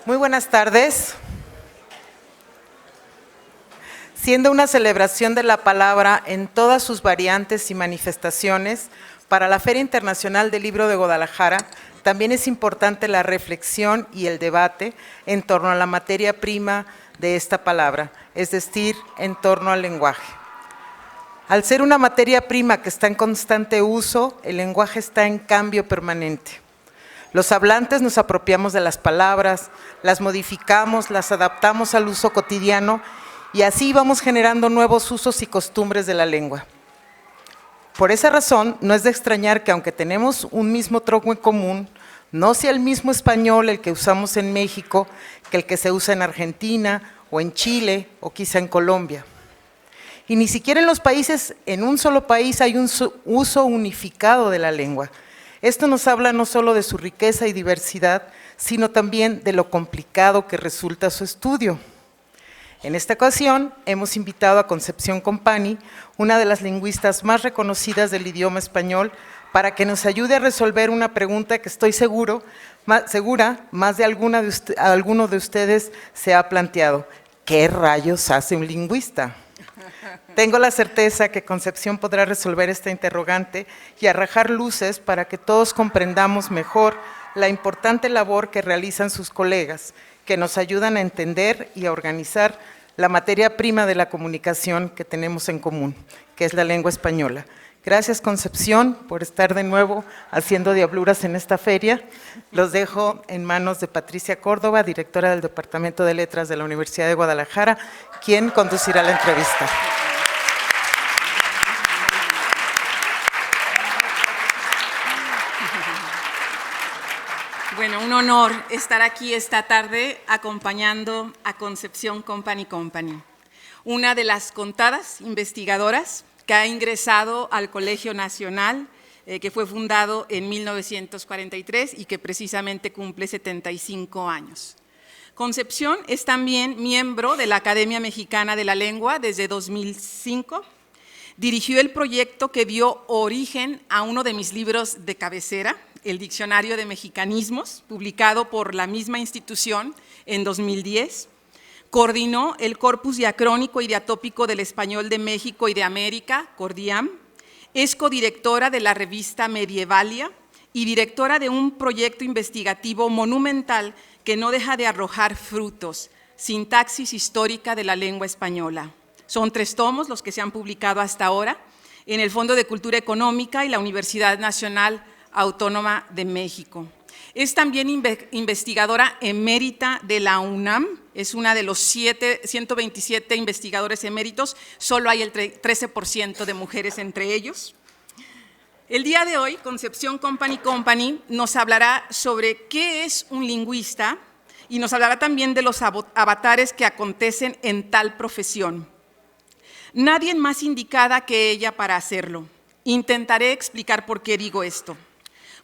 Muy buenas tardes. Siendo una celebración de la palabra en todas sus variantes y manifestaciones, para la Feria Internacional del Libro de Guadalajara, también es importante la reflexión y el debate en torno a la materia prima de esta palabra, es decir, en torno al lenguaje. Al ser una materia prima que está en constante uso, el lenguaje está en cambio permanente. Los hablantes nos apropiamos de las palabras, las modificamos, las adaptamos al uso cotidiano y así vamos generando nuevos usos y costumbres de la lengua. Por esa razón, no es de extrañar que aunque tenemos un mismo tronco en común, no sea el mismo español el que usamos en México que el que se usa en Argentina o en Chile o quizá en Colombia. Y ni siquiera en los países, en un solo país hay un uso unificado de la lengua. Esto nos habla no solo de su riqueza y diversidad, sino también de lo complicado que resulta su estudio. En esta ocasión hemos invitado a Concepción Company, una de las lingüistas más reconocidas del idioma español, para que nos ayude a resolver una pregunta que estoy segura más de alguno de ustedes se ha planteado. ¿Qué rayos hace un lingüista? Tengo la certeza que Concepción podrá resolver esta interrogante y arrojar luces para que todos comprendamos mejor la importante labor que realizan sus colegas, que nos ayudan a entender y a organizar la materia prima de la comunicación que tenemos en común, que es la lengua española. Gracias, Concepción, por estar de nuevo haciendo diabluras en esta feria. Los dejo en manos de Patricia Córdoba, directora del Departamento de Letras de la Universidad de Guadalajara, quien conducirá la entrevista. Bueno, un honor estar aquí esta tarde acompañando a Concepción Company, una de las contadas investigadoras que ha ingresado al Colegio Nacional, que fue fundado en 1943 y que precisamente cumple 75 años. Concepción es también miembro de la Academia Mexicana de la Lengua desde 2005. Dirigió el proyecto que dio origen a uno de mis libros de cabecera, el Diccionario de Mexicanismos, publicado por la misma institución en 2010. Coordinó el Corpus Diacrónico y Diatópico del Español de México y de América, Cordiam. Es codirectora de la revista Medievalia y directora de un proyecto investigativo monumental que no deja de arrojar frutos, Sintaxis Histórica de la Lengua Española. Son 3 tomos los que se han publicado hasta ahora en el Fondo de Cultura Económica y la Universidad Nacional Autónoma de México. Es también investigadora emérita de la UNAM, es una de los 127 investigadores eméritos, solo hay el 13% de mujeres entre ellos. El día de hoy, Concepción Company nos hablará sobre qué es un lingüista y nos hablará también de los avatares que acontecen en tal profesión. Nadie más indicada que ella para hacerlo. Intentaré explicar por qué digo esto.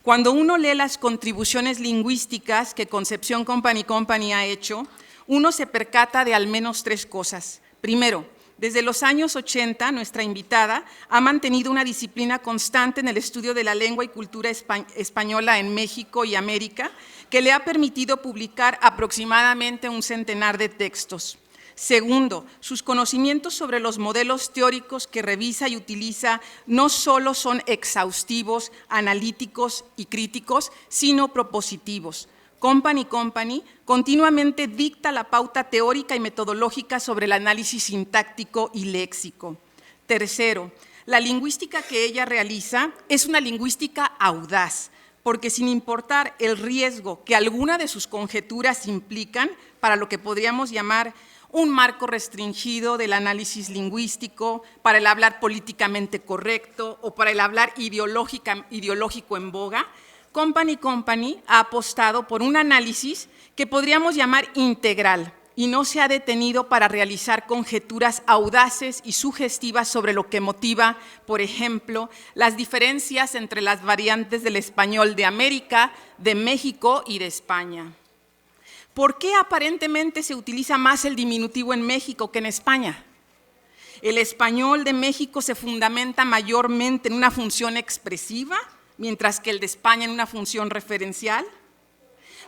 Cuando uno lee las contribuciones lingüísticas que Concepción Company ha hecho, uno se percata de al menos 3 cosas. Primero, desde los años 80, nuestra invitada ha mantenido una disciplina constante en el estudio de la lengua y cultura española en México y América, que le ha permitido publicar aproximadamente un centenar de textos. Segundo, sus conocimientos sobre los modelos teóricos que revisa y utiliza no solo son exhaustivos, analíticos y críticos, sino propositivos. Company continuamente dicta la pauta teórica y metodológica sobre el análisis sintáctico y léxico. Tercero, la lingüística que ella realiza es una lingüística audaz, porque sin importar el riesgo que alguna de sus conjeturas implican para lo que podríamos llamar un marco restringido del análisis lingüístico, para el hablar políticamente correcto o para el hablar ideológico en boga, Company ha apostado por un análisis que podríamos llamar integral y no se ha detenido para realizar conjeturas audaces y sugestivas sobre lo que motiva, por ejemplo, las diferencias entre las variantes del español de América, de México y de España. ¿Por qué aparentemente se utiliza más el diminutivo en México que en España? El español de México se fundamenta mayormente en una función expresiva, mientras que el de España en una función referencial?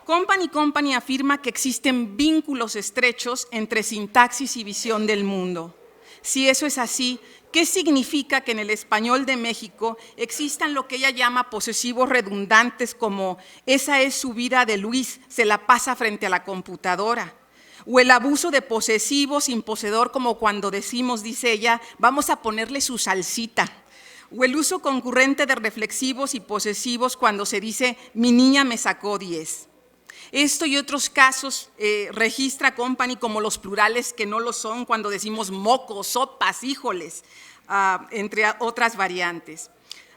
Company afirma que existen vínculos estrechos entre sintaxis y visión del mundo. Si eso es así, ¿qué significa que en el español de México existan lo que ella llama posesivos redundantes como esa es su vida de Luis, se la pasa frente a la computadora? O el abuso de posesivos sin poseedor como cuando decimos, dice ella, vamos a ponerle su salsita. O el uso concurrente de reflexivos y posesivos cuando se dice mi niña me sacó 10. Esto y otros casos registra Company como los plurales que no lo son cuando decimos mocos, sopas, híjoles, entre otras variantes.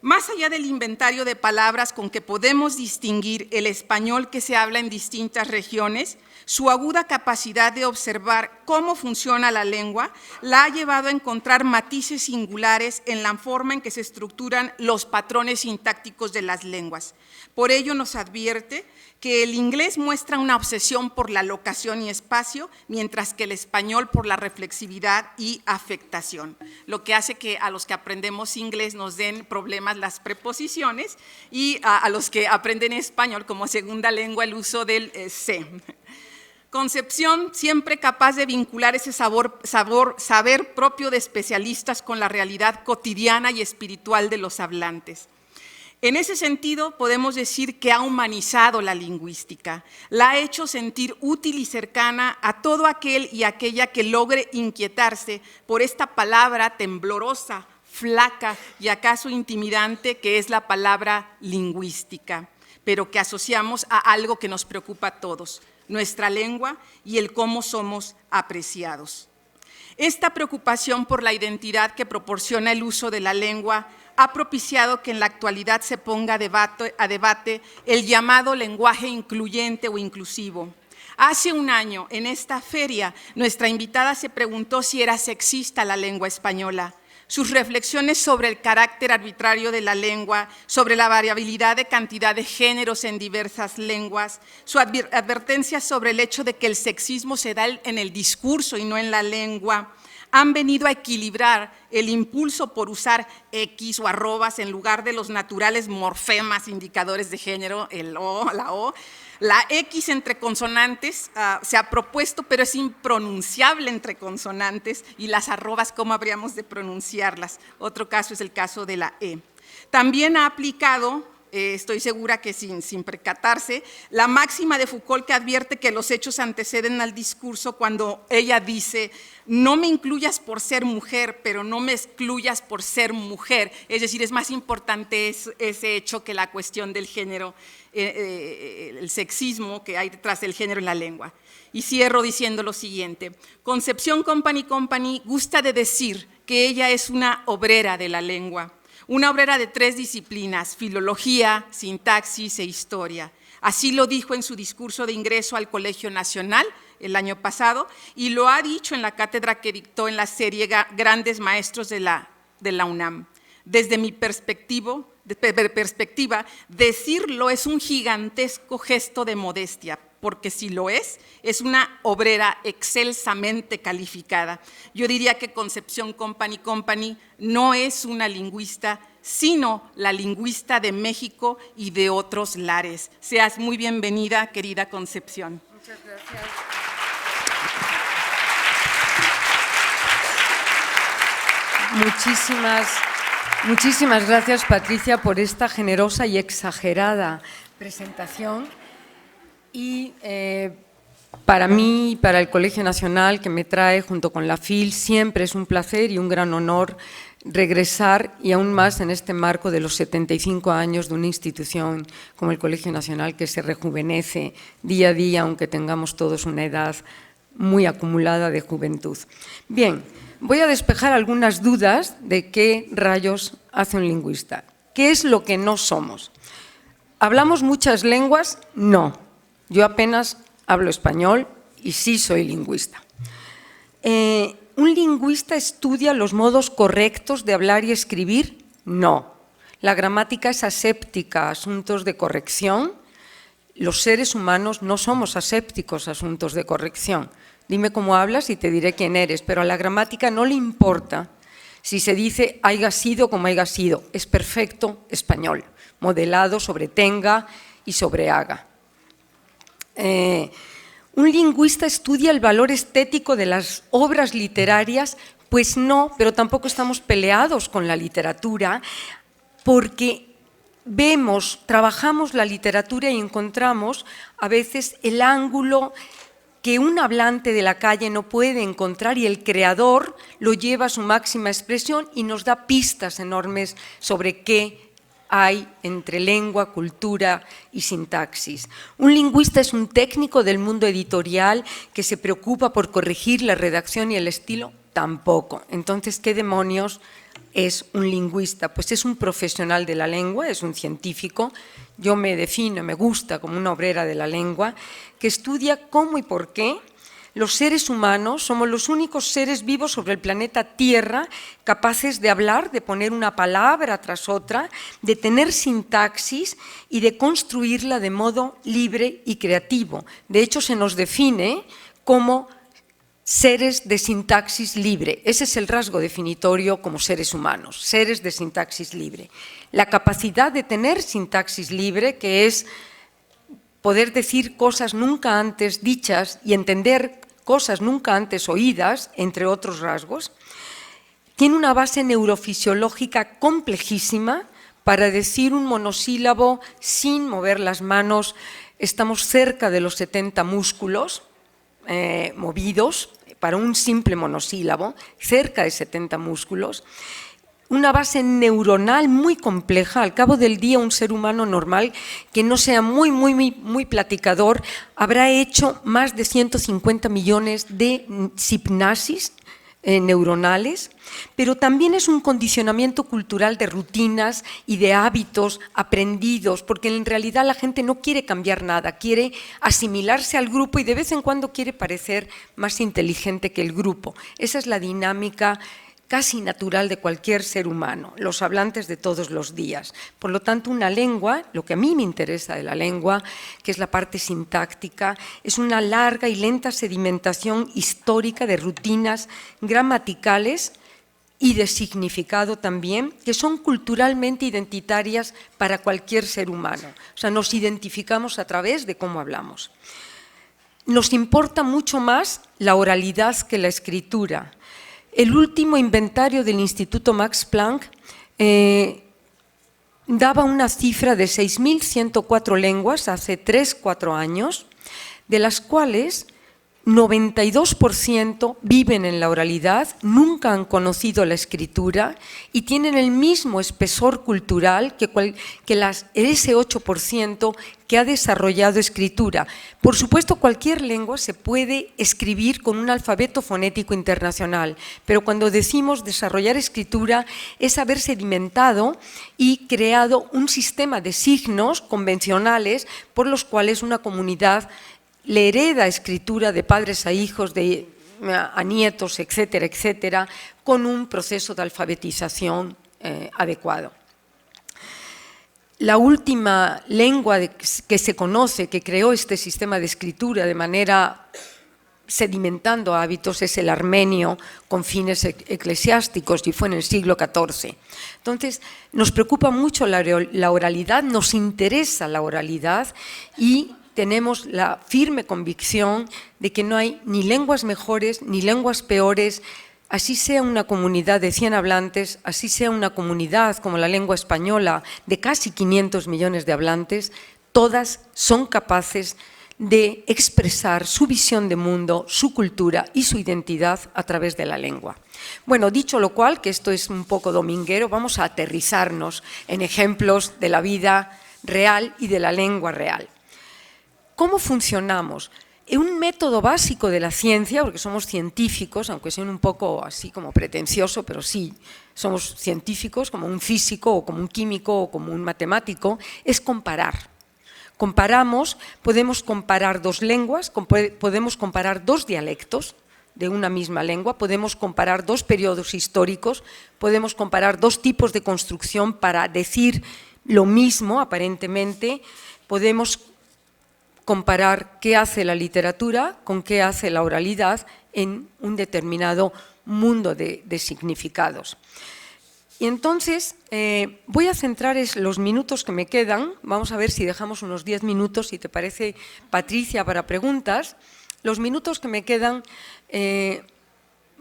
Más allá del inventario de palabras con que podemos distinguir el español que se habla en distintas regiones, su aguda capacidad de observar cómo funciona la lengua la ha llevado a encontrar matices singulares en la forma en que se estructuran los patrones sintácticos de las lenguas. Por ello nos advierte que el inglés muestra una obsesión por la locación y espacio, mientras que el español por la reflexividad y afectación, lo que hace que a los que aprendemos inglés nos den problemas las preposiciones y a los que aprenden español como segunda lengua el uso del se. Concepción siempre capaz de vincular ese saber propio de especialistas con la realidad cotidiana y espiritual de los hablantes. En ese sentido, podemos decir que ha humanizado la lingüística, la ha hecho sentir útil y cercana a todo aquel y aquella que logre inquietarse por esta palabra temblorosa, flaca y acaso intimidante que es la palabra lingüística, pero que asociamos a algo que nos preocupa a todos, nuestra lengua y el cómo somos apreciados. Esta preocupación por la identidad que proporciona el uso de la lengua ha propiciado que en la actualidad se ponga a debate el llamado lenguaje incluyente o inclusivo. Hace un año, en esta feria, nuestra invitada se preguntó si era sexista la lengua española. Sus reflexiones sobre el carácter arbitrario de la lengua, sobre la variabilidad de cantidad de géneros en diversas lenguas, su advertencia sobre el hecho de que el sexismo se da en el discurso y no en la lengua, han venido a equilibrar el impulso por usar X o arrobas en lugar de los naturales morfemas indicadores de género, el O, la O. La X entre consonantes se ha propuesto, pero es impronunciable entre consonantes, y las arrobas, ¿cómo habríamos de pronunciarlas? Otro caso es el caso de la E. También ha aplicado, estoy segura que sin percatarse, la máxima de Foucault que advierte que los hechos anteceden al discurso cuando ella dice no me incluyas por ser mujer, pero no me excluyas por ser mujer. Es decir, es más importante ese hecho que la cuestión del género, el sexismo que hay detrás del género en la lengua. Y cierro diciendo lo siguiente, Concepción Company gusta de decir que ella es una obrera de la lengua, una obrera de 3 disciplinas, filología, sintaxis e historia. Así lo dijo en su discurso de ingreso al Colegio Nacional el año pasado y lo ha dicho en la cátedra que dictó en la serie Grandes Maestros de la UNAM. Desde mi perspectiva, decirlo es un gigantesco gesto de modestia, porque si lo es una obrera excelsamente calificada. Yo diría que Concepción Company no es una lingüista, sino la lingüista de México y de otros lares. Seas muy bienvenida, querida Concepción. Muchas gracias. Muchísimas gracias, Patricia, por esta generosa y exagerada presentación. Y para mí y para el Colegio Nacional, que me trae junto con la FIL, siempre es un placer y un gran honor regresar, y aún más en este marco de los 75 años de una institución como el Colegio Nacional, que se rejuvenece día a día, aunque tengamos todos una edad muy acumulada de juventud. Bien, voy a despejar algunas dudas de qué rayos hace un lingüista. ¿Qué es lo que no somos? ¿Hablamos muchas lenguas? No. Yo apenas hablo español y sí soy lingüista. ¿Un lingüista estudia los modos correctos de hablar y escribir? No. La gramática es aséptica a asuntos de corrección. Los seres humanos no somos asépticos a asuntos de corrección. Dime cómo hablas y te diré quién eres, pero a la gramática no le importa si se dice haiga sido como haiga sido, es perfecto español. modelado sobre tenga y sobre haga. ¿Un lingüista estudia el valor estético de las obras literarias? Pues no, pero tampoco estamos peleados con la literatura, porque trabajamos la literatura y encontramos a veces el ángulo que un hablante de la calle no puede encontrar y el creador lo lleva a su máxima expresión y nos da pistas enormes sobre qué hay entre lengua, cultura y sintaxis. Un lingüista es un técnico del mundo editorial que se preocupa por corregir la redacción y el estilo. Tampoco. Entonces, ¿qué demonios es un lingüista? Pues es un profesional de la lengua, es un científico. Yo me defino, me gusta como una obrera de la lengua, que estudia cómo y por qué los seres humanos somos los únicos seres vivos sobre el planeta Tierra capaces de hablar, de poner una palabra tras otra, de tener sintaxis y de construirla de modo libre y creativo. De hecho, se nos define como seres de sintaxis libre. Ese es el rasgo definitorio como seres humanos, seres de sintaxis libre. La capacidad de tener sintaxis libre, que es poder decir cosas nunca antes dichas y entender cosas nunca antes oídas, entre otros rasgos, tiene una base neurofisiológica complejísima. Para decir un monosílabo sin mover las manos, estamos cerca de los 70 músculos movidos, para un simple monosílabo, cerca de 70 músculos. Una base neuronal muy compleja. Al cabo del día, un ser humano normal que no sea muy platicador habrá hecho más de 150 millones de sinapsis neuronales, pero también es un condicionamiento cultural de rutinas y de hábitos aprendidos, porque en realidad la gente no quiere cambiar nada, quiere asimilarse al grupo y de vez en cuando quiere parecer más inteligente que el grupo. Esa es la dinámica casi natural de cualquier ser humano, los hablantes de todos los días. Por lo tanto, una lengua, lo que a mí me interesa de la lengua, que es la parte sintáctica, es una larga y lenta sedimentación histórica de rutinas gramaticales y de significado también, que son culturalmente identitarias para cualquier ser humano. O sea, nos identificamos a través de cómo hablamos. Nos importa mucho más la oralidad que la escritura. El último inventario del Instituto Max Planck daba una cifra de 6.104 lenguas hace 3-4 años, de las cuales 92% viven en la oralidad, nunca han conocido la escritura y tienen el mismo espesor cultural que ese 8% que ha desarrollado escritura. Por supuesto, cualquier lengua se puede escribir con un alfabeto fonético internacional, pero cuando decimos desarrollar escritura es haber sedimentado y creado un sistema de signos convencionales por los cuales una comunidad le hereda escritura de padres a hijos, a nietos, etcétera, etcétera, con un proceso de alfabetización adecuado. La última lengua que se conoce, que creó este sistema de escritura de manera sedimentando hábitos, es el armenio con fines eclesiásticos y fue en el siglo XIV. Entonces, nos preocupa mucho la oralidad, nos interesa la oralidad y tenemos la firme convicción de que no hay ni lenguas mejores ni lenguas peores, así sea una comunidad de 100 hablantes, así sea una comunidad como la lengua española de casi 500 millones de hablantes, todas son capaces de expresar su visión de mundo, su cultura y su identidad a través de la lengua. Bueno, dicho lo cual, que esto es un poco dominguero, vamos a aterrizarnos en ejemplos de la vida real y de la lengua real. ¿Cómo funcionamos? Un método básico de la ciencia, porque somos científicos, aunque sea un poco así como pretencioso, pero sí, somos científicos, como un físico o como un químico o como un matemático, es comparar. Comparamos, podemos comparar dos lenguas, podemos comparar dos dialectos de una misma lengua, podemos comparar dos periodos históricos, podemos comparar dos tipos de construcción para decir lo mismo aparentemente, podemos comparar qué hace la literatura con qué hace la oralidad en un determinado mundo de significados. Y entonces voy a centrar los minutos que me quedan, vamos a ver si dejamos unos 10 minutos, si te parece, Patricia, para preguntas. Los minutos que me quedan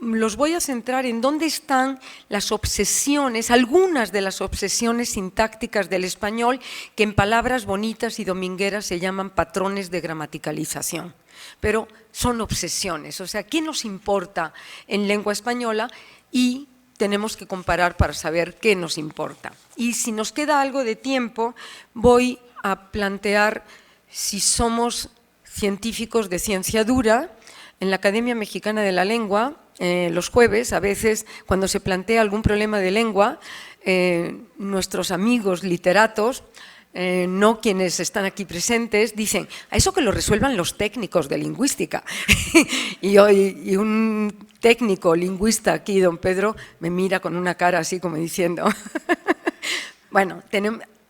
los voy a centrar en dónde están las obsesiones, algunas de las obsesiones sintácticas del español que en palabras bonitas y domingueras se llaman patrones de gramaticalización. Pero son obsesiones, o sea, ¿qué nos importa en lengua española? Y tenemos que comparar para saber qué nos importa. Y si nos queda algo de tiempo, voy a plantear si somos científicos de ciencia dura. En la Academia Mexicana de la Lengua, los jueves, a veces, cuando se plantea algún problema de lengua, nuestros amigos literatos, no quienes están aquí presentes, dicen, a eso que lo resuelvan los técnicos de lingüística. y un técnico lingüista aquí, don Pedro, me mira con una cara así como diciendo… Bueno,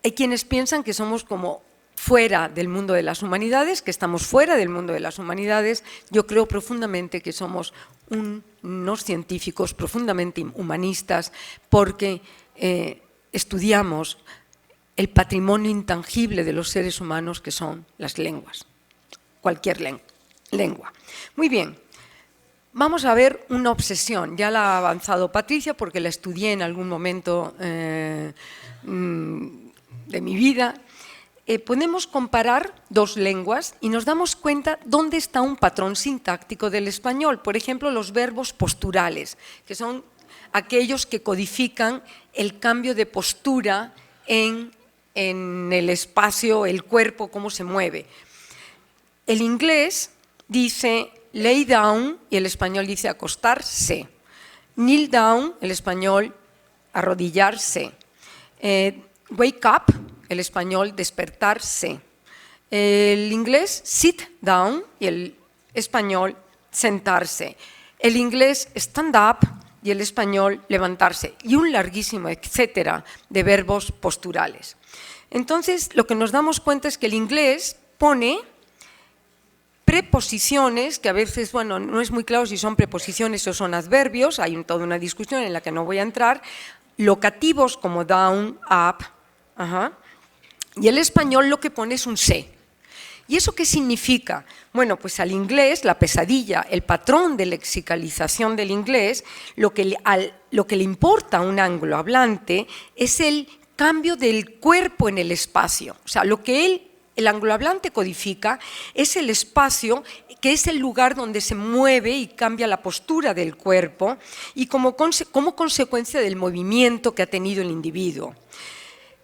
hay quienes piensan que somos como fuera del mundo de las humanidades, que estamos fuera del mundo de las humanidades. Yo creo profundamente que somos unos científicos profundamente humanistas porque estudiamos el patrimonio intangible de los seres humanos que son las lenguas, cualquier lengua. Muy bien, vamos a ver una obsesión, ya la ha avanzado Patricia porque la estudié en algún momento de mi vida. Podemos comparar dos lenguas y nos damos cuenta dónde está un patrón sintáctico del español. Por ejemplo, los verbos posturales, que son aquellos que codifican el cambio de postura en el espacio, el cuerpo, cómo se mueve. El inglés dice lay down y el español dice acostarse. Kneel down, el español arrodillarse. Wake up, el español despertarse. El inglés sit down y el español sentarse. El inglés stand up y el español levantarse. Y un larguísimo etcétera de verbos posturales. Entonces, lo que nos damos cuenta es que el inglés pone preposiciones, que a veces, bueno, no es muy claro si son preposiciones o son adverbios, hay toda una discusión en la que no voy a entrar, locativos como down, up, y el español lo que pone es un se. ¿Y eso qué significa? Bueno, pues al inglés, la pesadilla, el patrón de lexicalización del inglés, lo que le importa a un anglohablante es el cambio del cuerpo en el espacio. O sea, lo que el anglohablante codifica es el espacio, que es el lugar donde se mueve y cambia la postura del cuerpo y como consecuencia del movimiento que ha tenido el individuo.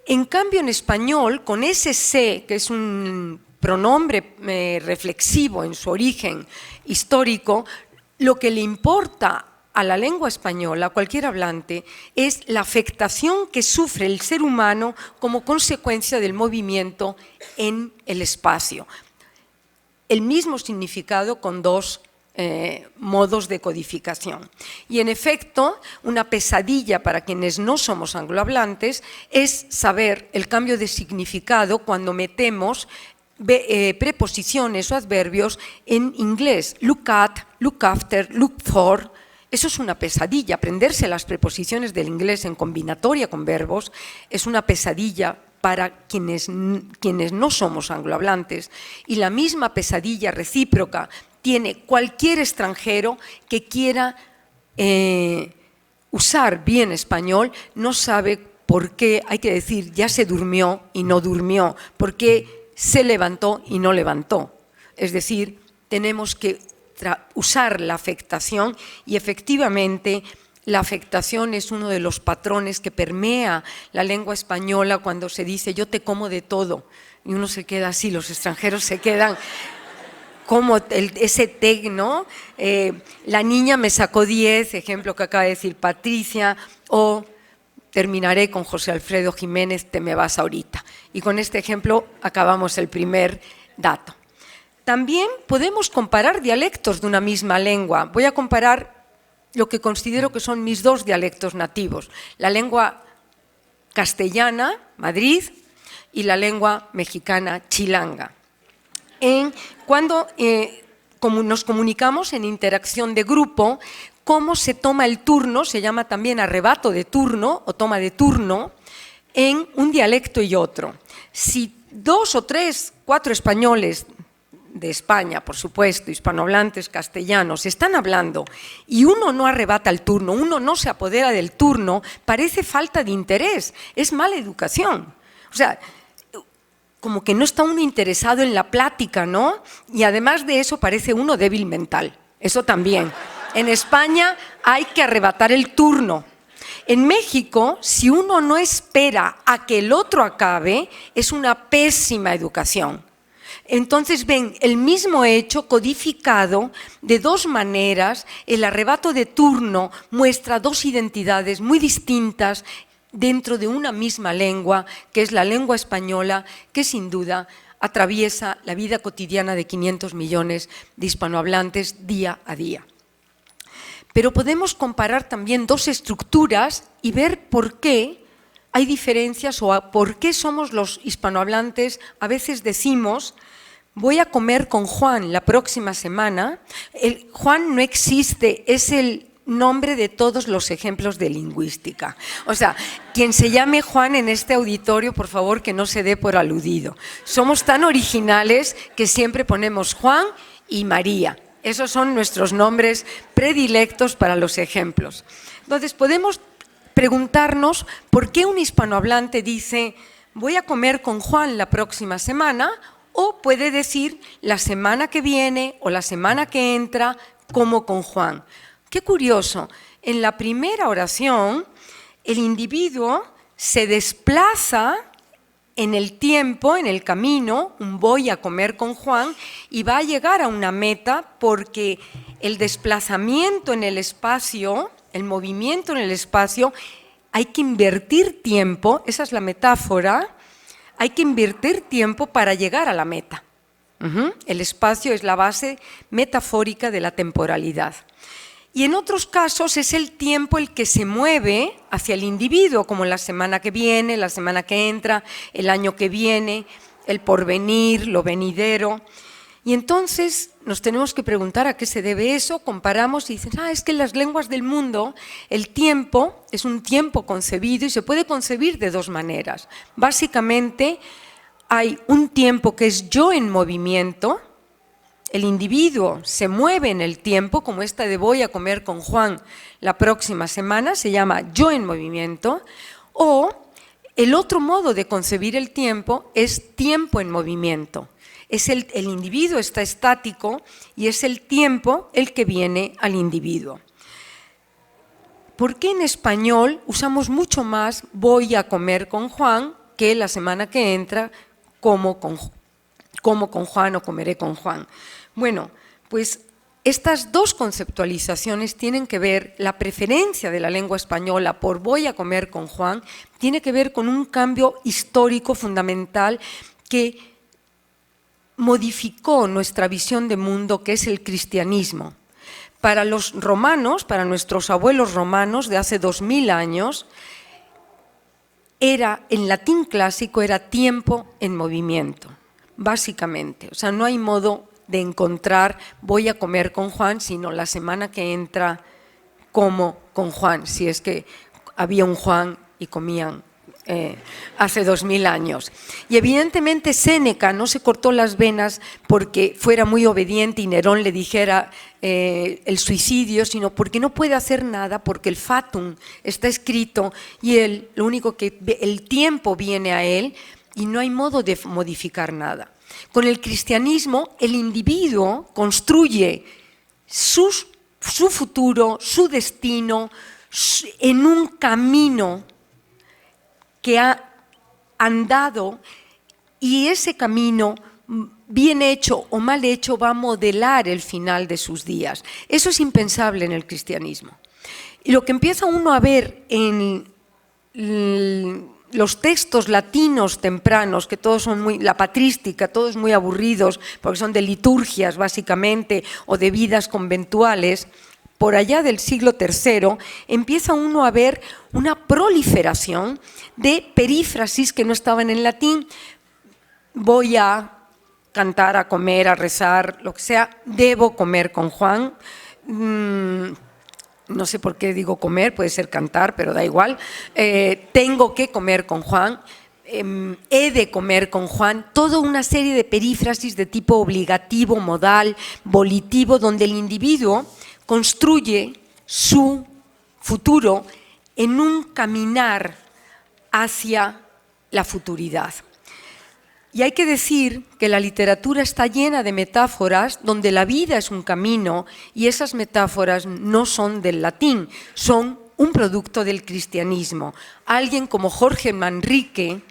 En cambio, en español, con ese se, que es un pronombre reflexivo en su origen histórico, lo que le importa a la lengua española, a cualquier hablante, es la afectación que sufre el ser humano como consecuencia del movimiento en el espacio. El mismo significado con dos modos de codificación. Y en efecto, una pesadilla para quienes no somos anglohablantes es saber el cambio de significado cuando metemos preposiciones o adverbios en inglés. Look at, look after, look for. Eso es una pesadilla. Aprenderse las preposiciones del inglés en combinatoria con verbos es una pesadilla para quienes no somos anglohablantes. Y la misma pesadilla recíproca tiene cualquier extranjero que quiera usar bien español, no sabe por qué hay que decir ya se durmió y no durmió, por qué se levantó y no levantó. Es decir, tenemos que usar la afectación y efectivamente la afectación es uno de los patrones que permea la lengua española cuando se dice yo te como de todo y uno se queda así, los extranjeros se quedan como ese tec, ¿no? La niña me sacó 10, ejemplo que acaba de decir Patricia, o terminaré con José Alfredo Jiménez, te me vas ahorita. Y con este ejemplo acabamos el primer dato. También podemos comparar dialectos de una misma lengua. Voy a comparar lo que considero que son mis dos dialectos nativos, la lengua castellana, Madrid, y la lengua mexicana, Chilanga. Cuando nos comunicamos en interacción de grupo, cómo se toma el turno, se llama también arrebato de turno o toma de turno, en un dialecto y otro. Si 2 o 3, 4 españoles de España, por supuesto, hispanohablantes castellanos, están hablando y uno no arrebata el turno, uno no se apodera del turno, parece falta de interés, es mala educación. O sea, como que no está uno interesado en la plática, ¿no? Y además de eso parece uno débil mental, eso también. En España hay que arrebatar el turno. En México, si uno no espera a que el otro acabe, es una pésima educación. Entonces ven el mismo hecho codificado de 2 maneras. El arrebato de turno muestra 2 identidades muy distintas dentro de una misma lengua, que es la lengua española, que sin duda atraviesa la vida cotidiana de 500 millones de hispanohablantes día a día. Pero podemos comparar también 2 estructuras y ver por qué hay diferencias o por qué somos los hispanohablantes. A veces decimos, voy a comer con Juan la próxima semana. Juan no existe, es el nombre de todos los ejemplos de lingüística. O sea, quien se llame Juan en este auditorio, por favor, que no se dé por aludido. Somos tan originales que siempre ponemos Juan y María. Esos son nuestros nombres predilectos para los ejemplos. Entonces, podemos preguntarnos por qué un hispanohablante dice voy a comer con Juan la próxima semana, o puede decir la semana que viene o la semana que entra como con Juan. Qué curioso, en la primera oración el individuo se desplaza en el tiempo, en el camino, un voy a comer con Juan, y va a llegar a una meta porque el desplazamiento en el espacio, el movimiento en el espacio, hay que invertir tiempo, esa es la metáfora, hay que invertir tiempo para llegar a la meta. El espacio es la base metafórica de la temporalidad. Y en otros casos es el tiempo el que se mueve hacia el individuo, como la semana que viene, la semana que entra, el año que viene, el porvenir, lo venidero. Y entonces nos tenemos que preguntar a qué se debe eso. Comparamos y dicen, es que en las lenguas del mundo el tiempo es un tiempo concebido y se puede concebir de 2 maneras. Básicamente hay un tiempo que es yo en movimiento. El individuo se mueve en el tiempo, como esta de voy a comer con Juan la próxima semana, se llama yo en movimiento. O el otro modo de concebir el tiempo es tiempo en movimiento. Es el individuo está estático y es el tiempo el que viene al individuo. ¿Por qué en español usamos mucho más voy a comer con Juan que la semana que entra como con Juan o comeré con Juan? Bueno, pues estas 2 conceptualizaciones tienen que ver, la preferencia de la lengua española por voy a comer con Juan, tiene que ver con un cambio histórico fundamental que modificó nuestra visión de mundo, que es el cristianismo. Para los romanos, para nuestros abuelos romanos de hace 2000 años, en latín clásico era tiempo en movimiento, básicamente. O sea, no hay modo de encontrar voy a comer con Juan, sino la semana que entra como con Juan, si es que había un Juan y comían hace 2000 años. Y evidentemente Séneca no se cortó las venas porque fuera muy obediente y Nerón le dijera el suicidio, sino porque no puede hacer nada, porque el fatum está escrito y lo único que el tiempo viene a él y no hay modo de modificar nada. Con el cristianismo, el individuo construye su futuro, su destino, en un camino que ha andado, y ese camino, bien hecho o mal hecho, va a modelar el final de sus días. Eso es impensable en el cristianismo. Y lo que empieza uno a ver en los textos latinos tempranos, que todos son la patrística, todos muy aburridos, porque son de liturgias básicamente, o de vidas conventuales, por allá del siglo III, empieza uno a ver una proliferación de perífrasis que no estaban en latín. Voy a cantar, a comer, a rezar, lo que sea, debo comer con Juan. no sé por qué digo comer, puede ser cantar, pero da igual, tengo que comer con Juan, he de comer con Juan, toda una serie de perífrasis de tipo obligativo, modal, volitivo, donde el individuo construye su futuro en un caminar hacia la futuridad. Y hay que decir que la literatura está llena de metáforas donde la vida es un camino y esas metáforas no son del latín, son un producto del cristianismo. Alguien como Jorge Manrique,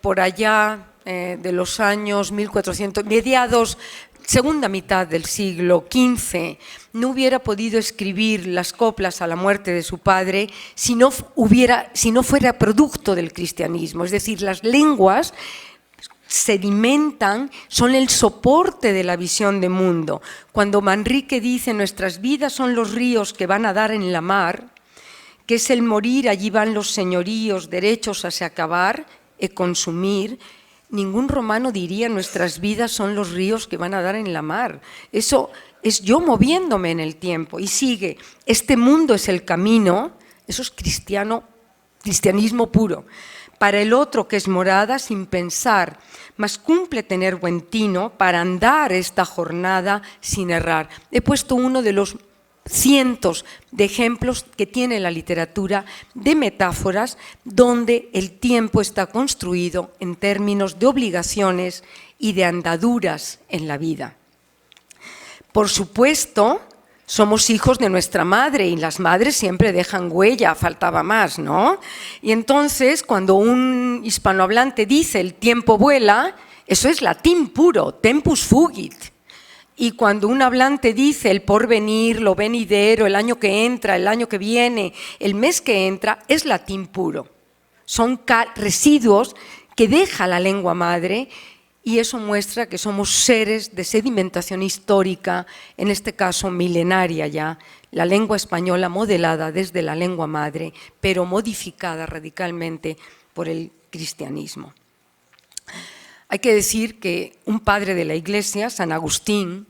por allá de los años 1400, mediados, segunda mitad del siglo XV, no hubiera podido escribir las coplas a la muerte de su padre si no fuera producto del cristianismo. Es decir, las lenguas sedimentan, son el soporte de la visión de mundo. Cuando Manrique dice nuestras vidas son los ríos que van a dar en la mar, que es el morir, allí van los señoríos, derechos a se acabar e consumir, ningún romano diría nuestras vidas son los ríos que van a dar en la mar. Eso es yo moviéndome en el tiempo. Y sigue, este mundo es el camino, eso es cristianismo puro. Para el otro que es morada sin pensar, mas cumple tener buen tino para andar esta jornada sin errar. He puesto uno de los cientos de ejemplos que tiene la literatura de metáforas donde el tiempo está construido en términos de obligaciones y de andaduras en la vida. Por supuesto, somos hijos de nuestra madre y las madres siempre dejan huella, faltaba más, ¿no? Y entonces, cuando un hispanohablante dice el tiempo vuela, eso es latín puro, tempus fugit. Y cuando un hablante dice el porvenir, lo venidero, el año que entra, el año que viene, el mes que entra, es latín puro. Son residuos que deja la lengua madre y eso muestra que somos seres de sedimentación histórica, en este caso milenaria ya, la lengua española modelada desde la lengua madre, pero modificada radicalmente por el cristianismo. Hay que decir que un padre de la Iglesia, San Agustín,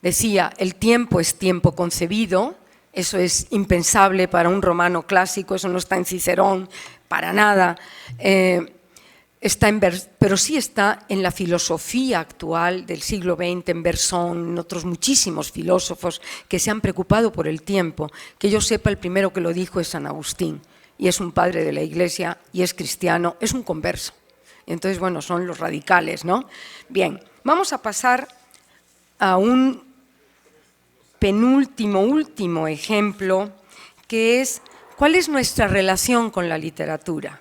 decía, el tiempo es tiempo concebido, eso es impensable para un romano clásico, eso no está en Cicerón, para nada, pero sí está en la filosofía actual del siglo XX, en Bersón, en otros muchísimos filósofos que se han preocupado por el tiempo. Que yo sepa, el primero que lo dijo es San Agustín, y es un padre de la Iglesia, y es cristiano, es un converso. Entonces, bueno, son los radicales, ¿no? Bien, vamos a pasar a un último ejemplo, que es ¿cuál es nuestra relación con la literatura?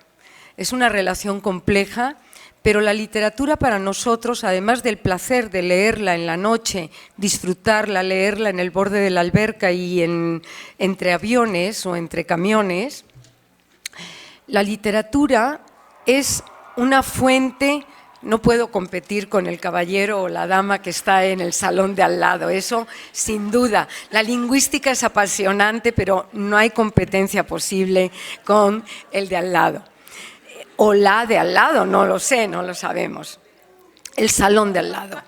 Es una relación compleja, pero la literatura para nosotros, además del placer de leerla en la noche, disfrutarla, leerla en el borde de la alberca y entre aviones o entre camiones, la literatura es una fuente. No puedo competir con el caballero o la dama que está en el salón de al lado, eso sin duda. La lingüística es apasionante, pero no hay competencia posible con el de al lado. O la de al lado, no lo sé, no lo sabemos. El salón de al lado.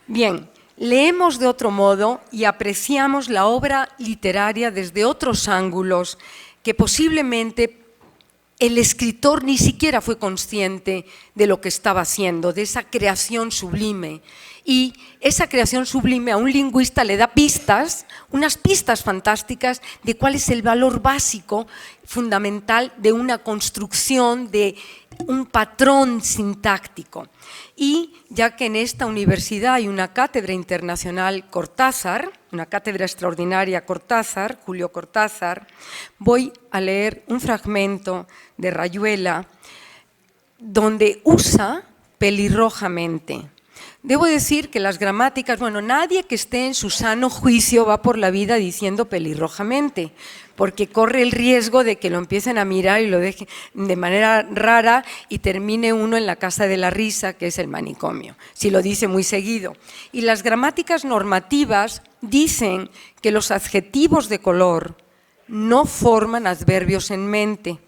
Bien, leemos de otro modo y apreciamos la obra literaria desde otros ángulos que posiblemente el escritor ni siquiera fue consciente de lo que estaba haciendo, de esa creación sublime. Y esa creación sublime a un lingüista le da pistas, unas pistas fantásticas de cuál es el valor básico, fundamental de una construcción, de un patrón sintáctico. Y ya que en esta universidad hay una cátedra internacional Cortázar, una cátedra extraordinaria Cortázar, Julio Cortázar, voy a leer un fragmento de Rayuela donde usa pelirrojamente. Debo decir que las gramáticas, bueno, nadie que esté en su sano juicio va por la vida diciendo pelirrojamente, porque corre el riesgo de que lo empiecen a mirar y lo dejen de manera rara y termine uno en la casa de la risa, que es el manicomio, si lo dice muy seguido. Y las gramáticas normativas dicen que los adjetivos de color no forman adverbios en mente.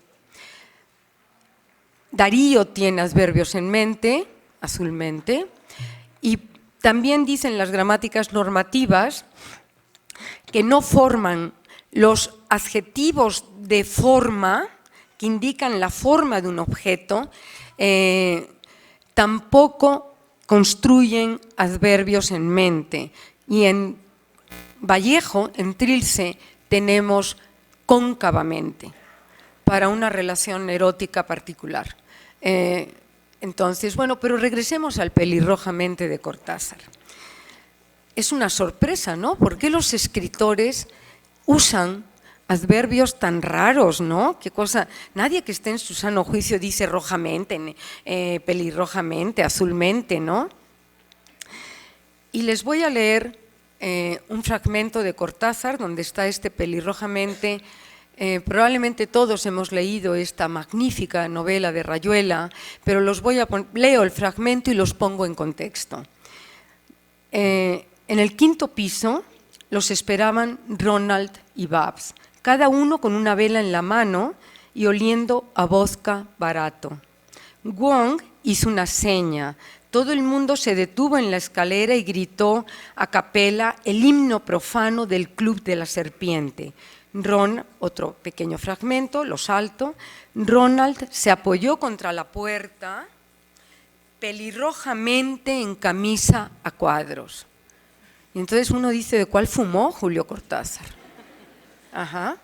Darío tiene adverbios en mente, azulmente, y también dicen las gramáticas normativas que no forman Los adjetivos de forma, que indican la forma de un objeto, tampoco construyen adverbios en mente. Y en Vallejo, en Trilce, tenemos cóncavamente, para una relación erótica particular. Entonces, bueno, pero regresemos al pelirrojamente de Cortázar. Es una sorpresa, ¿no? ¿Por qué los escritores usan adverbios tan raros, ¿no? Qué cosa, nadie que esté en su sano juicio dice rojamente, pelirrojamente, azulmente, ¿no? Y les voy a leer un fragmento de Cortázar donde está este pelirrojamente. Probablemente todos hemos leído esta magnífica novela de Rayuela, pero leo el fragmento y los pongo en contexto. En el quinto piso los esperaban Ronald y Babs, cada uno con una vela en la mano y oliendo a vodka barato. Wong hizo una seña. Todo el mundo se detuvo en la escalera y gritó a capela el himno profano del Club de la Serpiente. Otro pequeño fragmento, lo salto. Ronald se apoyó contra la puerta, pelirrojamente en camisa a cuadros. Y entonces uno dice, ¿de cuál fumó Julio Cortázar? Ajá.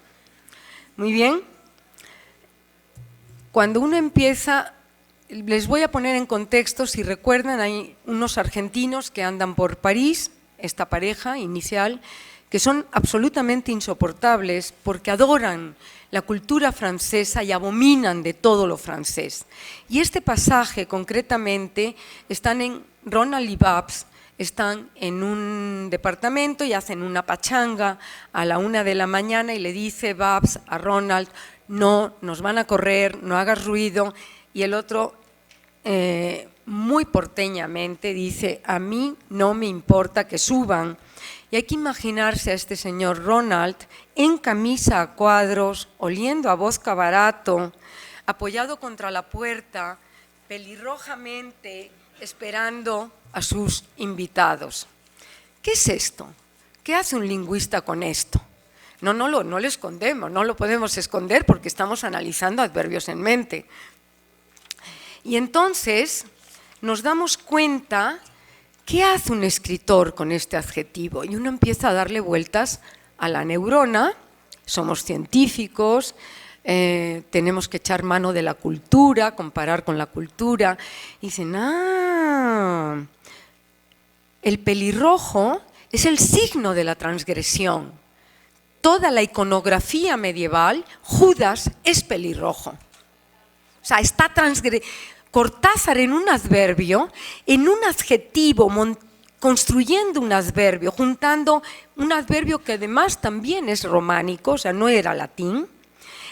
Muy bien. Cuando uno empieza, les voy a poner en contexto, si recuerdan, hay unos argentinos que andan por París, esta pareja inicial, que son absolutamente insoportables porque adoran la cultura francesa y abominan de todo lo francés. Y este pasaje, concretamente, Ronald y Babs están en un departamento y hacen una pachanga a la 1 de la mañana y le dice Babs a Ronald, no, nos van a correr, no hagas ruido, y el otro muy porteñamente dice, a mí no me importa que suban. Y hay que imaginarse a este señor Ronald en camisa a cuadros, oliendo a vodka barato, apoyado contra la puerta, pelirrojamente esperando a sus invitados. ¿Qué es esto? ¿Qué hace un lingüista con esto? No lo escondemos, no lo podemos esconder porque estamos analizando adverbios en mente. Y entonces nos damos cuenta, ¿qué hace un escritor con este adjetivo? Y uno empieza a darle vueltas a la neurona, somos científicos, tenemos que echar mano de la cultura, comparar con la cultura. Y dicen, el pelirrojo es el signo de la transgresión. Toda la iconografía medieval, Judas es pelirrojo. O sea, está Cortázar en un adverbio, en un adjetivo, construyendo un adverbio, juntando un adverbio que además también es románico, o sea, no era latín,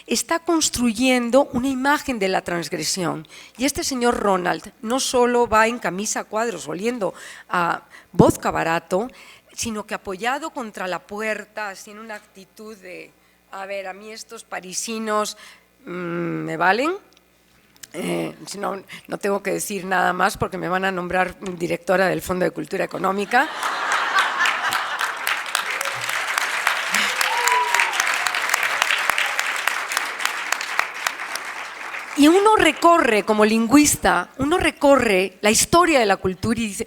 está construyendo una imagen de la transgresión. Y este señor Ronald no solo va en camisa a cuadros oliendo a vodka barato, sino que apoyado contra la puerta, así en una actitud de, a ver, a mí estos parisinos me valen. Si no, no tengo que decir nada más porque me van a nombrar directora del Fondo de Cultura Económica. Y uno recorre, como lingüista, uno recorre la historia de la cultura y dice,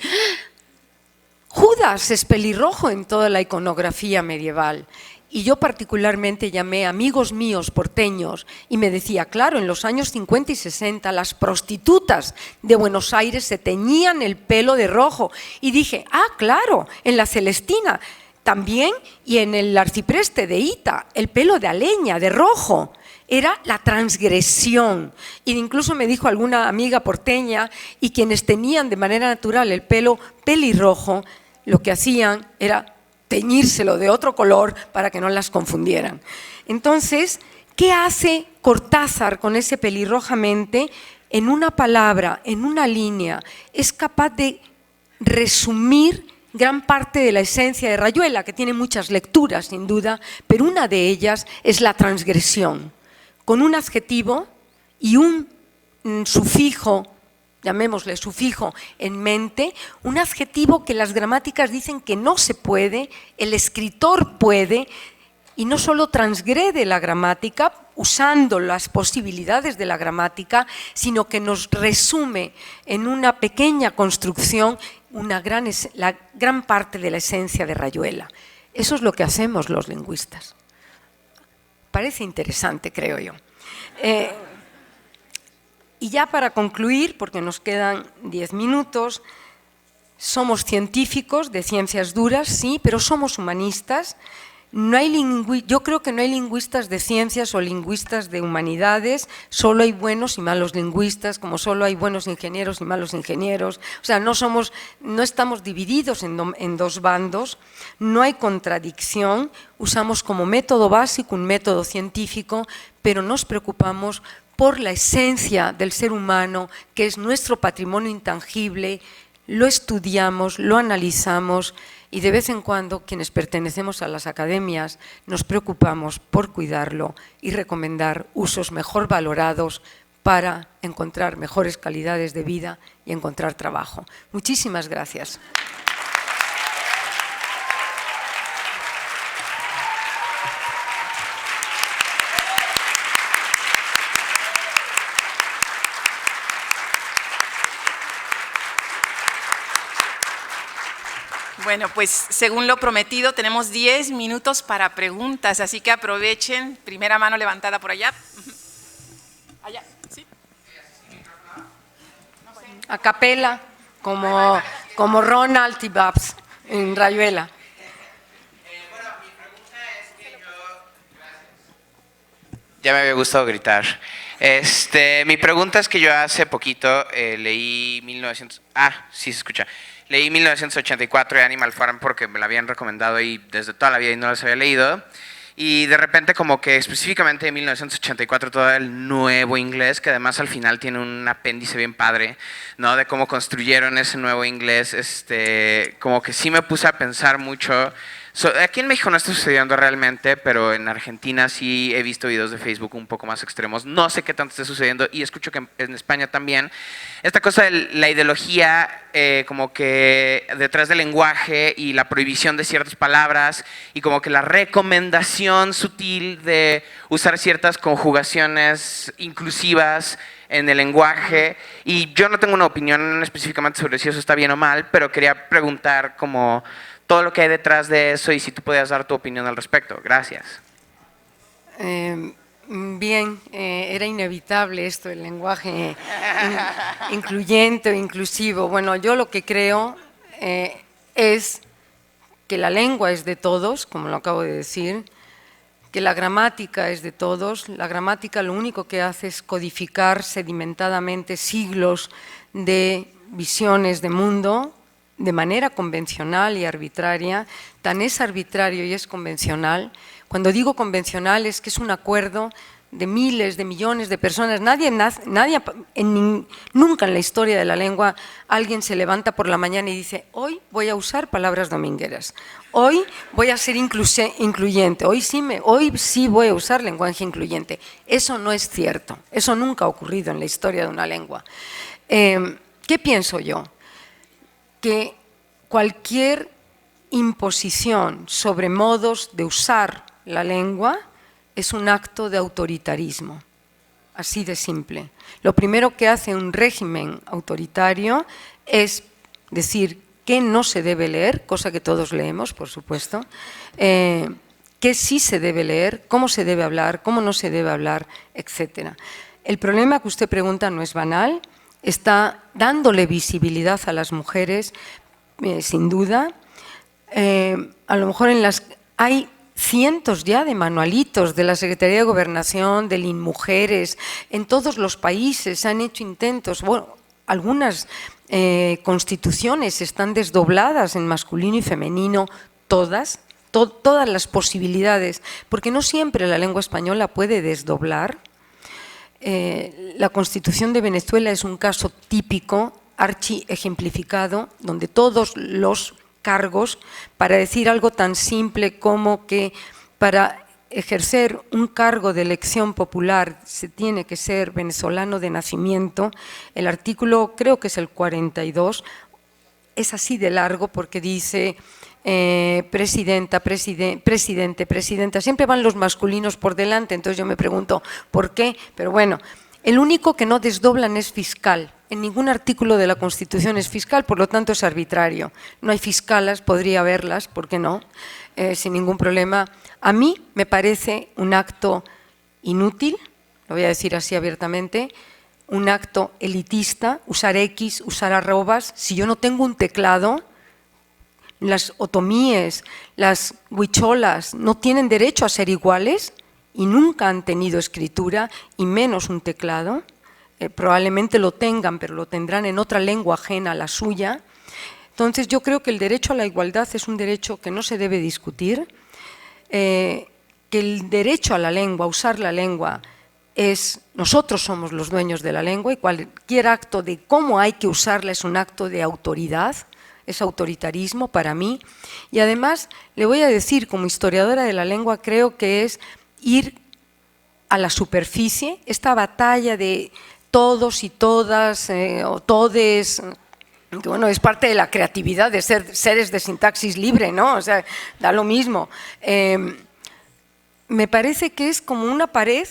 Judas es pelirrojo en toda la iconografía medieval. Y yo particularmente llamé a amigos míos porteños y me decía, claro, en los años 50 y 60 las prostitutas de Buenos Aires se teñían el pelo de rojo. Y dije, claro, en la Celestina también y en el arcipreste de Ita, el pelo de Aleña, de rojo. Era la transgresión. Y incluso me dijo alguna amiga porteña, y quienes tenían de manera natural el pelo pelirrojo, lo que hacían era teñírselo de otro color para que no las confundieran. Entonces, ¿qué hace Cortázar con ese pelirrojamente? En una palabra, en una línea, es capaz de resumir gran parte de la esencia de Rayuela, que tiene muchas lecturas, sin duda, pero una de ellas es la transgresión, con un adjetivo y un sufijo, llamémosle sufijo en mente, un adjetivo que las gramáticas dicen que no se puede, el escritor puede, y no solo transgrede la gramática usando las posibilidades de la gramática, sino que nos resume en una pequeña construcción la gran parte de la esencia de Rayuela. Eso es lo que hacemos los lingüistas. Parece interesante, creo yo. Y ya para concluir, porque nos quedan 10 minutos, somos científicos de ciencias duras, sí, pero somos humanistas. Yo creo que no hay lingüistas de ciencias o lingüistas de humanidades, solo hay buenos y malos lingüistas, como solo hay buenos ingenieros y malos ingenieros. O sea, no estamos divididos en dos bandos, no hay contradicción, usamos como método básico un método científico, pero nos preocupamos por la esencia del ser humano, que es nuestro patrimonio intangible, lo estudiamos, lo analizamos y de vez en cuando quienes pertenecemos a las academias nos preocupamos por cuidarlo y recomendar usos mejor valorados para encontrar mejores calidades de vida y encontrar trabajo. Muchísimas gracias. Bueno, pues según lo prometido, tenemos 10 minutos para preguntas, así que aprovechen. Primera mano levantada por allá. Allá, ¿sí? A capela, como Ronald y Babs en Rayuela. Bueno, mi pregunta es que ya me había gustado gritar. Mi pregunta es que yo hace poquito leí 1900... sí se escucha. Leí 1984 de Animal Farm porque me la habían recomendado y desde toda la vida y no las había leído. Y de repente como que específicamente de 1984 todo el nuevo inglés, que además al final tiene un apéndice bien padre, ¿no? De cómo construyeron ese nuevo inglés, como que sí me puse a pensar mucho. Aquí en México no está sucediendo realmente, pero en Argentina sí he visto videos de Facebook un poco más extremos. No sé qué tanto está sucediendo y escucho que en España también. Esta cosa de la ideología como que detrás del lenguaje y la prohibición de ciertas palabras y como que la recomendación sutil de usar ciertas conjugaciones inclusivas en el lenguaje. Y yo no tengo una opinión específicamente sobre si eso está bien o mal, pero quería preguntar como todo lo que hay detrás de eso y si tú podías dar tu opinión al respecto. Gracias. Bien, era inevitable esto, el lenguaje incluyente o inclusivo. Bueno, yo lo que creo es que la lengua es de todos, como lo acabo de decir, que la gramática es de todos. La gramática lo único que hace es codificar sedimentadamente siglos de visiones de mundo, de manera convencional y arbitraria. Tan es arbitrario y es convencional. Cuando digo convencional es que es un acuerdo de miles, de millones de personas. Nunca en la historia de la lengua alguien se levanta por la mañana y dice: hoy voy a usar palabras domingueras, hoy voy a ser incluyente, hoy sí voy a usar lenguaje incluyente. Eso no es cierto, eso nunca ha ocurrido en la historia de una lengua. ¿Qué pienso yo? Que cualquier imposición sobre modos de usar la lengua es un acto de autoritarismo, así de simple. Lo primero que hace un régimen autoritario es decir qué no se debe leer, cosa que todos leemos, por supuesto, qué sí se debe leer, cómo se debe hablar, cómo no se debe hablar, etc. El problema que usted pregunta no es banal, está dándole visibilidad a las mujeres, sin duda. A lo mejor hay cientos ya de manualitos de la Secretaría de Gobernación, del INMujeres, en todos los países se han hecho intentos. Bueno, algunas constituciones están desdobladas en masculino y femenino, todas las posibilidades, porque no siempre la lengua española puede desdoblar. La Constitución de Venezuela es un caso típico, archi ejemplificado, donde todos los cargos, para decir algo tan simple como que para ejercer un cargo de elección popular se tiene que ser venezolano de nacimiento, el artículo, creo que es el 42, es así de largo porque dice presidenta, presidente, presidenta, siempre van los masculinos por delante, entonces yo me pregunto ¿por qué? Pero bueno, el único que no desdoblan es fiscal. En ningún artículo de la Constitución es fiscal, por lo tanto es arbitrario. No hay fiscalas, podría haberlas, ¿por qué no? Sin ningún problema. A mí me parece un acto inútil, lo voy a decir así abiertamente, un acto elitista, usar X, usar arrobas. Si yo no tengo un teclado, las otomíes, las huicholas no tienen derecho a ser iguales y nunca han tenido escritura y menos un teclado. Probablemente lo tengan, pero lo tendrán en otra lengua ajena a la suya. Entonces yo creo que el derecho a la igualdad es un derecho que no se debe discutir, que el derecho a la lengua, a usar la lengua, nosotros somos los dueños de la lengua y cualquier acto de cómo hay que usarla es un acto de autoridad, es autoritarismo para mí. Y además le voy a decir, como historiadora de la lengua, creo que es ir a la superficie, esta batalla de todos y todas, o todes, que bueno, es parte de la creatividad de ser seres de sintaxis libre, ¿no? O sea, da lo mismo. Me parece que es como una pared,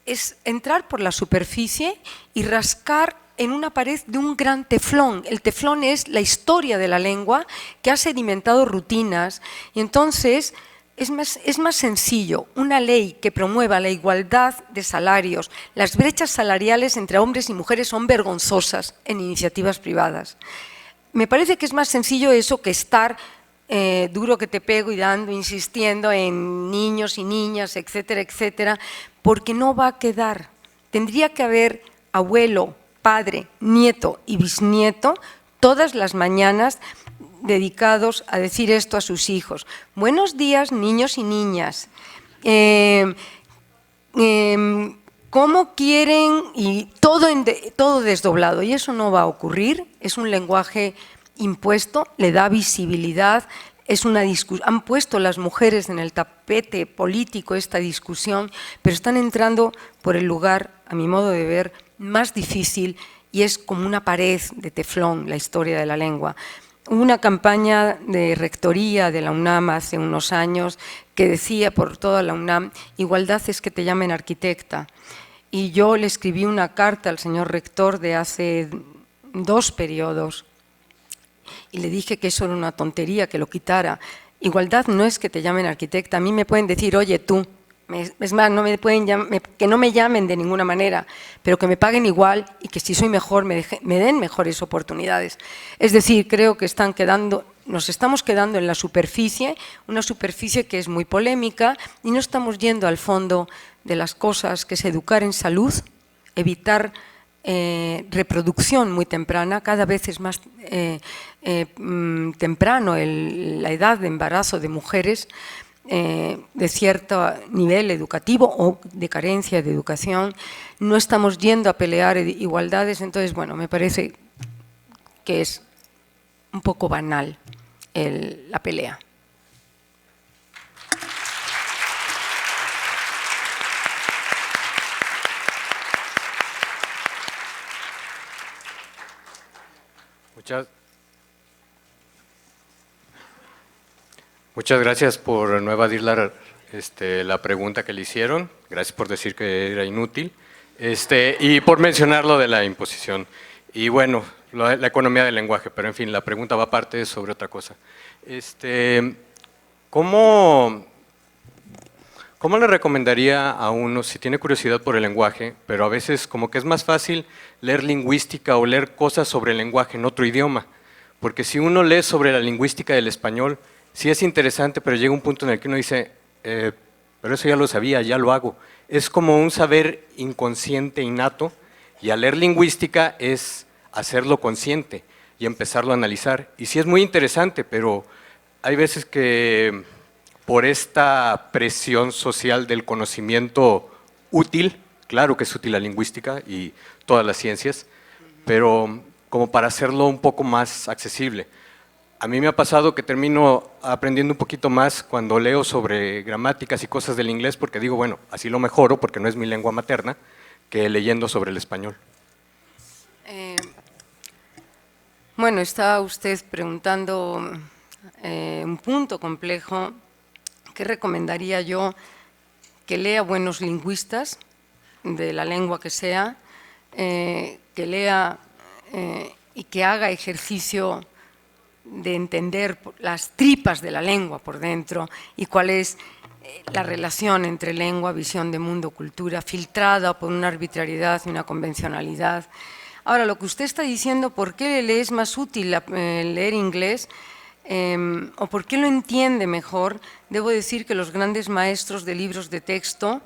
es entrar por la superficie y rascar en una pared de un gran teflón. El teflón es la historia de la lengua que ha sedimentado rutinas y entonces es más sencillo una ley que promueva la igualdad de salarios. Las brechas salariales entre hombres y mujeres son vergonzosas en iniciativas privadas. Me parece que es más sencillo eso que estar duro que te pego y dando, insistiendo en niños y niñas, etcétera, etcétera, porque no va a quedar. Tendría que haber abuelo, padre, nieto y bisnieto todas las mañanas dedicados a decir esto a sus hijos. Buenos días, niños y niñas. ¿Cómo quieren? Y todo desdoblado. Y eso no va a ocurrir. Es un lenguaje impuesto, le da visibilidad. Han puesto las mujeres en el tapete político esta discusión, pero están entrando por el lugar, a mi modo de ver, más difícil y es como una pared de teflón la historia de la lengua. Hubo una campaña de rectoría de la UNAM hace unos años que decía por toda la UNAM, igualdad es que te llamen arquitecta. Y yo le escribí una carta al señor rector de hace 2 periodos y le dije que eso era una tontería, que lo quitara. Igualdad no es que te llamen arquitecta, a mí me pueden decir, oye tú, es más, que no me llamen de ninguna manera, pero que me paguen igual y que si soy mejor me den mejores oportunidades. Es decir, creo que nos estamos quedando en la superficie, una superficie que es muy polémica y no estamos yendo al fondo de las cosas, que es educar en salud, evitar reproducción muy temprana, cada vez es más temprano la edad de embarazo de mujeres, de cierto nivel educativo o de carencia de educación. No estamos yendo a pelear igualdades, entonces, bueno, me parece que es un poco banal la pelea. Muchas gracias por no evadir la pregunta que le hicieron. Gracias por decir que era inútil y por mencionar lo de la imposición. Y bueno, la economía del lenguaje, pero en fin, la pregunta va aparte sobre otra cosa. ¿Cómo le recomendaría a uno, si tiene curiosidad por el lenguaje, pero a veces como que es más fácil leer lingüística o leer cosas sobre el lenguaje en otro idioma? Porque si uno lee sobre la lingüística del español, sí es interesante, pero llega un punto en el que uno dice, pero eso ya lo sabía, ya lo hago. Es como un saber inconsciente, innato, y al leer lingüística es hacerlo consciente y empezarlo a analizar. Y sí es muy interesante, pero hay veces que por esta presión social del conocimiento útil, claro que es útil la lingüística y todas las ciencias, pero como para hacerlo un poco más accesible. A mí me ha pasado que termino aprendiendo un poquito más cuando leo sobre gramáticas y cosas del inglés, porque digo, bueno, así lo mejoro, porque no es mi lengua materna, que leyendo sobre el español. Bueno, está usted preguntando un punto complejo, ¿qué recomendaría yo? Que lea buenos lingüistas, de la lengua que sea, que lea y que haga ejercicio de entender las tripas de la lengua por dentro y cuál es la relación entre lengua, visión de mundo, cultura, filtrada por una arbitrariedad y una convencionalidad. Ahora, lo que usted está diciendo, ¿por qué le es más útil leer inglés o por qué lo entiende mejor? Debo decir que los grandes maestros de libros de texto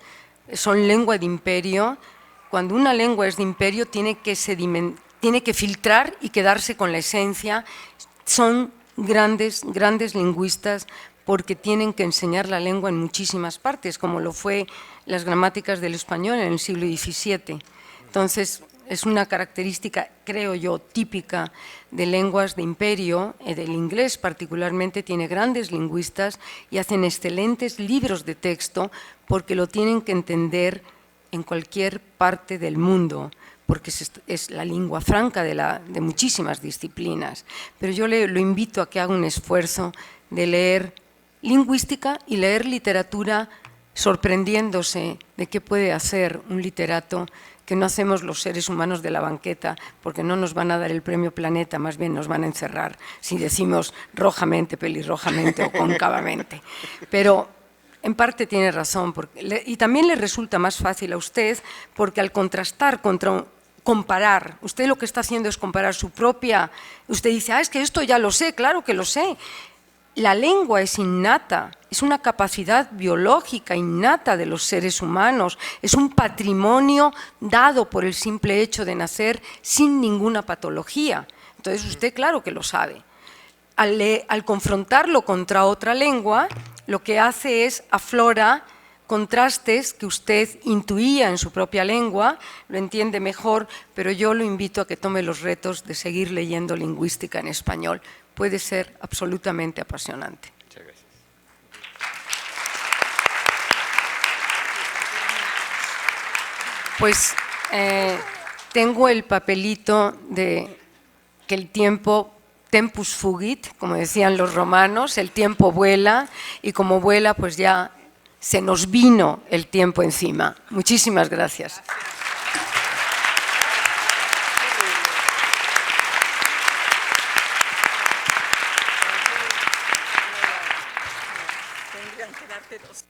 son lengua de imperio. Cuando una lengua es de imperio, tiene que filtrar y quedarse con la esencia. Son grandes lingüistas porque tienen que enseñar la lengua en muchísimas partes, como lo fue las gramáticas del español en el siglo XVII. Entonces, es una característica, creo yo, típica de lenguas de imperio, del inglés particularmente, tiene grandes lingüistas y hacen excelentes libros de texto porque lo tienen que entender en cualquier parte del mundo, porque es la lengua franca de muchísimas disciplinas. Pero yo lo invito a que haga un esfuerzo de leer lingüística y leer literatura sorprendiéndose de qué puede hacer un literato que no hacemos los seres humanos de la banqueta, porque no nos van a dar el premio Planeta, más bien nos van a encerrar si decimos rojamente, pelirrojamente o cóncavamente. Pero en parte tiene razón, y también le resulta más fácil a usted, porque al comparar, usted lo que está haciendo es comparar su propia, usted dice, es que esto ya lo sé, claro que lo sé. La lengua es innata, es una capacidad biológica innata de los seres humanos, es un patrimonio dado por el simple hecho de nacer sin ninguna patología. Entonces usted claro que lo sabe. Al confrontarlo contra otra lengua, lo que hace es aflora contrastes que usted intuía en su propia lengua, lo entiende mejor, pero yo lo invito a que tome los retos de seguir leyendo lingüística en español. Puede ser absolutamente apasionante. Muchas gracias. Pues tengo el papelito de que el tiempo, tempus fugit, como decían los romanos, el tiempo vuela y como vuela pues ya se nos vino el tiempo encima. Muchísimas gracias. Tendrían que darte dos.